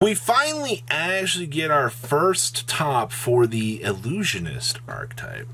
We finally actually get our first top for the Illusionist archetype.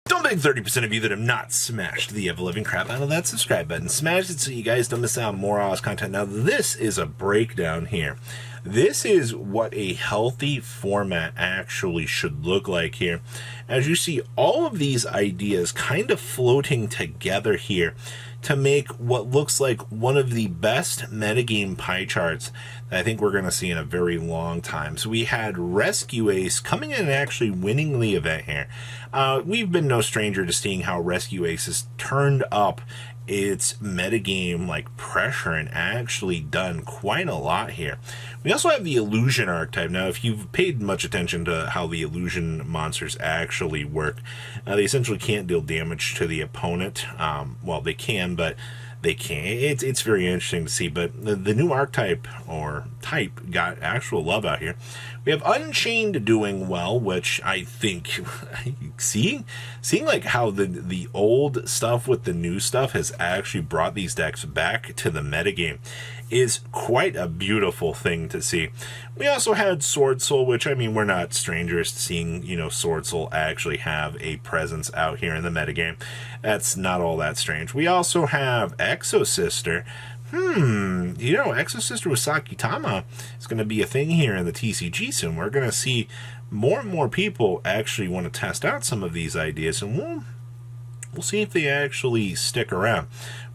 Don't beg 30% of you that have not smashed the ever-living crap out of that subscribe button. Smash it so you guys don't miss out on more awesome content. Now, this is a breakdown here. This is what a healthy format actually should look like here. As you see, all of these ideas kind of floating together here to make what looks like one of the best metagame pie charts that I think we're going to see in a very long time. So we had Rescue Ace coming in and actually winning the event here. We've been no stranger to seeing how Rescue Ace has turned up its metagame like pressure and actually done quite a lot here. We also have the Illusion archetype. Now, if you've paid much attention to how the Illusion monsters actually work, they essentially can't deal damage to the opponent. Well, they can, but they can't. It's very interesting to see. But the new archetype or type got actual love out here. We have Unchained doing well, which I think seeing like how the old stuff with the new stuff has actually brought these decks back to the metagame is quite a beautiful thing to see. We also had Sword Soul, which, I mean, we're not strangers to seeing, you know, Sword Soul actually have a presence out here in the metagame. That's not all that strange. We also have Exo Sister. You know, Exo Sister with Sakitama is going to be a thing here in the TCG soon. We're going to see more and more people actually want to test out some of these ideas, and we'll see if they actually stick around.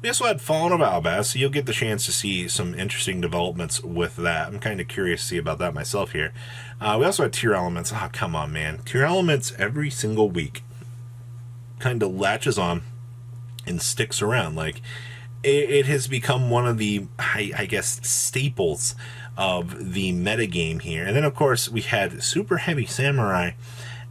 We also had Fallen of Albaz, so you'll get the chance to see some interesting developments with that. I'm kind of curious to see about that myself here. We also had Tier Elements. Oh, come on, man. Tier Elements every single week kind of latches on and sticks around. Like, it has become one of the, I guess, staples of the metagame here. And then, of course, we had Super Heavy Samurai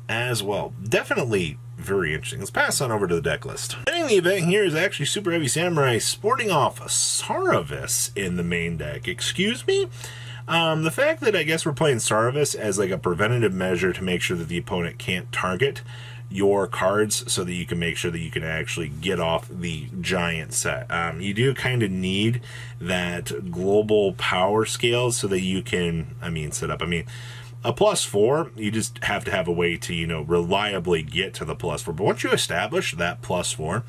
as well. Definitely very interesting. Let's pass on over to the deck list. Ending the event here is actually Super Heavy Samurai sporting off Saravis in the main deck. Excuse me? The fact that I guess we're playing Saravis as like a preventative measure to make sure that the opponent can't target your cards so that you can make sure that you can actually get off the giant set. You do kind of need that global power scale so that you can, set up, a +4, you just have to have a way to, you know, reliably get to the +4. But once you establish that +4,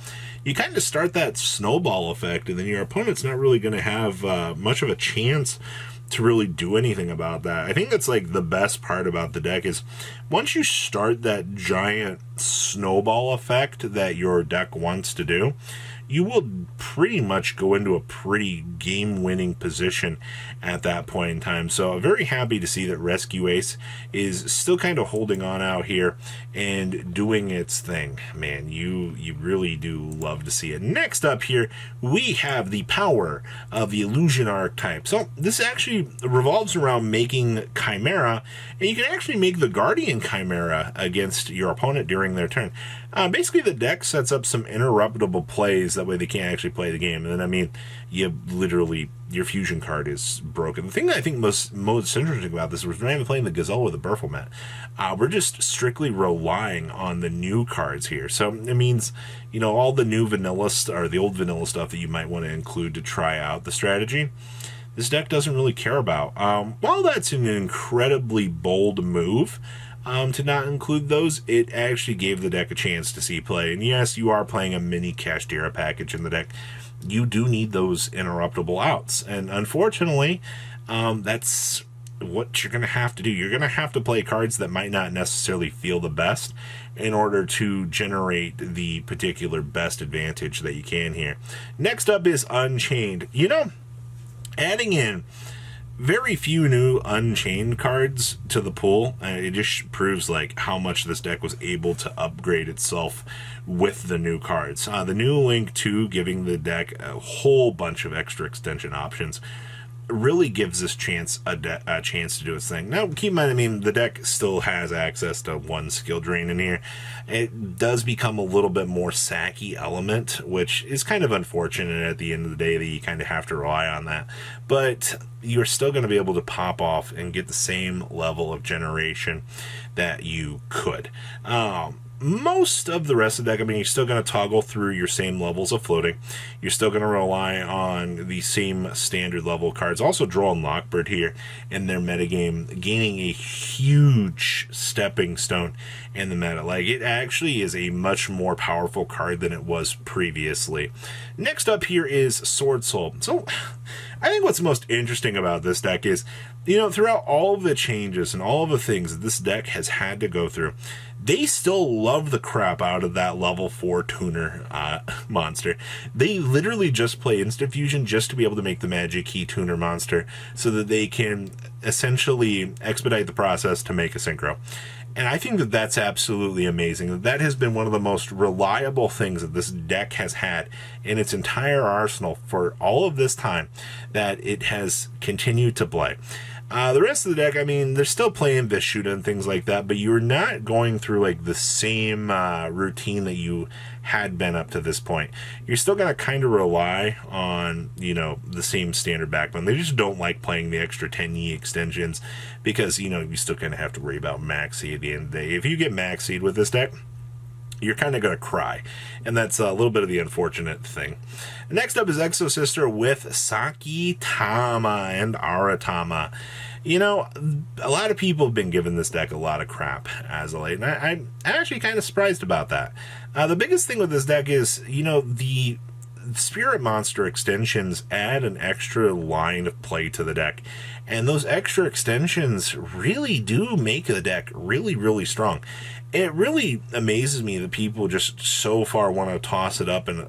you kind of start that snowball effect, and then your opponent's not really going to have much of a chance to really do anything about that. I think that's like the best part about the deck is once you start that giant snowball effect that your deck wants to do, you will pretty much go into a pretty game-winning position at that point in time. So I'm very happy to see that Rescue Ace is still kind of holding on out here and doing its thing. Man, you really do love to see it. Next up here, we have the power of the Illusion archetype. So this actually revolves around making Chimera, and you can actually make the Guardian Chimera against your opponent during their turn. Basically, the deck sets up some interruptible plays. That way they can't actually play the game. And then, you literally, your fusion card is broken. The thing that I think most interesting about this was we're not even playing the Gazelle or the Berfelmet. We're just strictly relying on the new cards here. So it means, you know, all the new vanilla, or the old vanilla stuff that you might want to include to try out the strategy, this deck doesn't really care about. While that's an incredibly bold move, to not include those, it actually gave the deck a chance to see play. And yes, you are playing a mini Kashtira package in the deck. You do need those interruptible outs. And unfortunately, that's what you're going to have to do. You're going to have to play cards that might not necessarily feel the best in order to generate the particular best advantage that you can here. Next up is Unchained. You know, adding in very few new Unchained cards to the pool. It just proves like how much this deck was able to upgrade itself with the new cards. The new Link 2 giving the deck a whole bunch of extra extension options really gives this chance a chance to do its thing. Now, keep in mind, the deck still has access to one skill drain in here. It does become a little bit more sacky element, which is kind of unfortunate at the end of the day that you kind of have to rely on that. But you're still going to be able to pop off and get the same level of generation that you could. most of the rest of the deck, I mean, you're still going to toggle through your same levels of floating. You're still going to rely on the same standard level cards. Also, Droll and Lockbird here in their metagame, gaining a huge stepping stone in the meta. Like, it actually is a much more powerful card than it was previously. Next up here is Sword Soul. So, I think what's most interesting about this deck is, you know, throughout all of the changes and all of the things that this deck has had to go through, they still love the crap out of that level 4 tuner monster. They literally just play Instant Fusion just to be able to make the Magic Key tuner monster so that they can essentially expedite the process to make a synchro. And I think that that's absolutely amazing. That has been one of the most reliable things that this deck has had in its entire arsenal for all of this time that it has continued to play. The rest of the deck, I mean, they're still playing Vishuda and things like that, but you're not going through like the same routine that you had been up to this point. You're still going to kind of rely on, you know, the same standard backbone. They just don't like playing the extra 10E extensions because, you know, you still kind of have to worry about Maxi at the end of the day. If you get Maxied with this deck, you're kind of going to cry. And that's a little bit of the unfortunate thing. Next up is Exo Sister with Sakitama and Aratama. You know, a lot of people have been giving this deck a lot of crap as of late, and I'm actually kind of surprised about that. The biggest thing with this deck is, you know, the Spirit Monster extensions add an extra line of play to the deck, and those extra extensions really do make the deck really, really strong. It really amazes me that people just so far want to toss it up and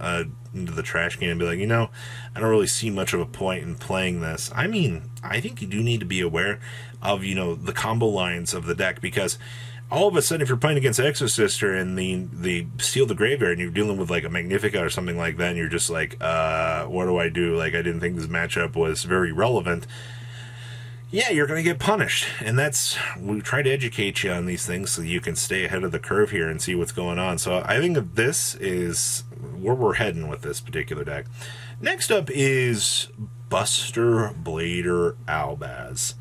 into the trash can and be like, you know, I don't really see much of a point in playing this. I mean, I think you do need to be aware of, you know, the combo lines of the deck, because all of a sudden, if you're playing against Exo Sister and the Seal the Graveyard and you're dealing with like a Magnifica or something like that, and you're just like, what do I do? Like, I didn't think this matchup was very relevant. Yeah, you're going to get punished. And we try to educate you on these things so you can stay ahead of the curve here and see what's going on. So I think that this is where we're heading with this particular deck. Next up is Buster Blader Albaz.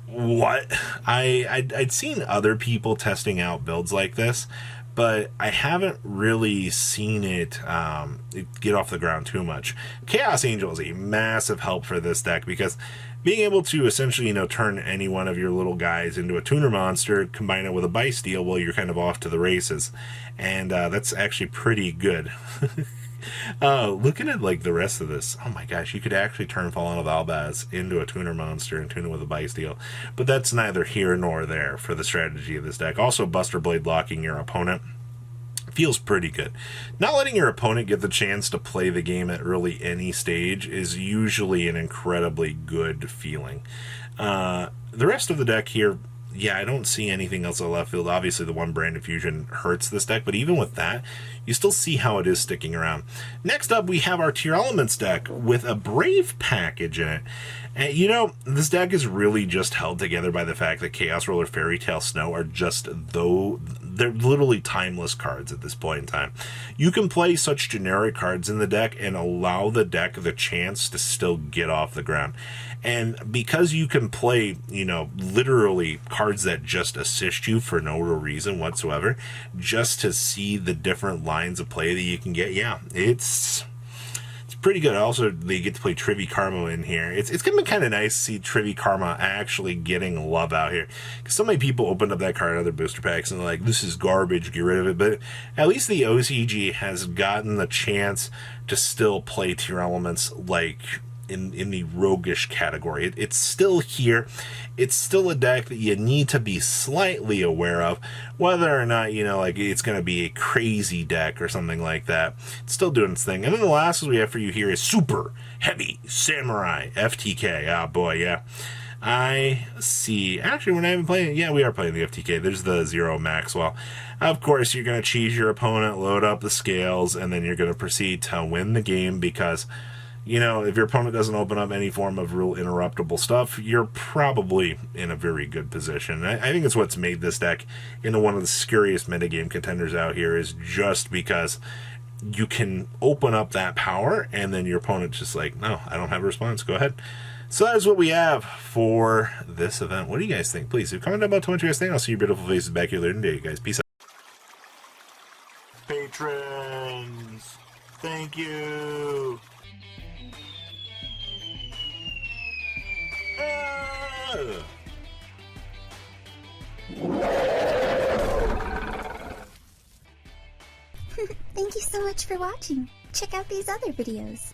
What? I'd seen other people testing out builds like this, but I haven't really seen it get off the ground too much. Chaos Angel is a massive help for this deck because being able to essentially, you know, turn any one of your little guys into a tuner monster, combine it with a Bice Steel, well, you're kind of off to the races. And that's actually pretty good. Looking at like the rest of this, oh my gosh, you could actually turn Fallen of Albaz into a tuner monster and tune it with a Bice Steel. But that's neither here nor there for the strategy of this deck. Also, Buster Blade locking your opponent feels pretty good. Not letting your opponent get the chance to play the game at really any stage is usually an incredibly good feeling. The rest of the deck here, yeah, I don't see anything else in left field. Obviously, the one Brand Infusion hurts this deck, but even with that, you still see how it is sticking around. Next up, we have our Tier Elements deck with a Brave package in it. And, you know, this deck is really just held together by the fact that Chaos Roller, Fairy Tail, Snow are just, they're literally timeless cards at this point in time. You can play such generic cards in the deck and allow the deck the chance to still get off the ground. And because you can play, you know, literally cards that just assist you for no real reason whatsoever, just to see the different lines of play that you can get, yeah, it's pretty good. Also, they get to play Trivi Karma in here. It's gonna be kind of nice to see Trivi Karma actually getting love out here, because so many people opened up that card in other booster packs and they're like, this is garbage, get rid of it. But at least the OCG has gotten the chance to still play Tier Elements like in the roguish category. It's still here. It's still a deck that you need to be slightly aware of, whether or not, you know, like it's going to be a crazy deck or something like that. It's still doing its thing. And then the last one we have for you here is Super Heavy Samurai FTK. Oh boy, yeah. I see. Actually, we're not even playing. Yeah, we are playing the FTK. There's the Zero Maxwell. Of course, you're going to cheese your opponent, load up the scales, and then you're going to proceed to win the game because, you know, if your opponent doesn't open up any form of real interruptible stuff, you're probably in a very good position. I think it's what's made this deck into one of the scariest metagame contenders out here, is just because you can open up that power and then your opponent's just like, no, I don't have a response. Go ahead. So that is what we have for this event. What do you guys think? Please, if you comment down below, tell me what you guys think. I'll see your beautiful faces back here later today, guys. Peace out. patrons. Thank you. Thank you so much for watching. Check out these other videos.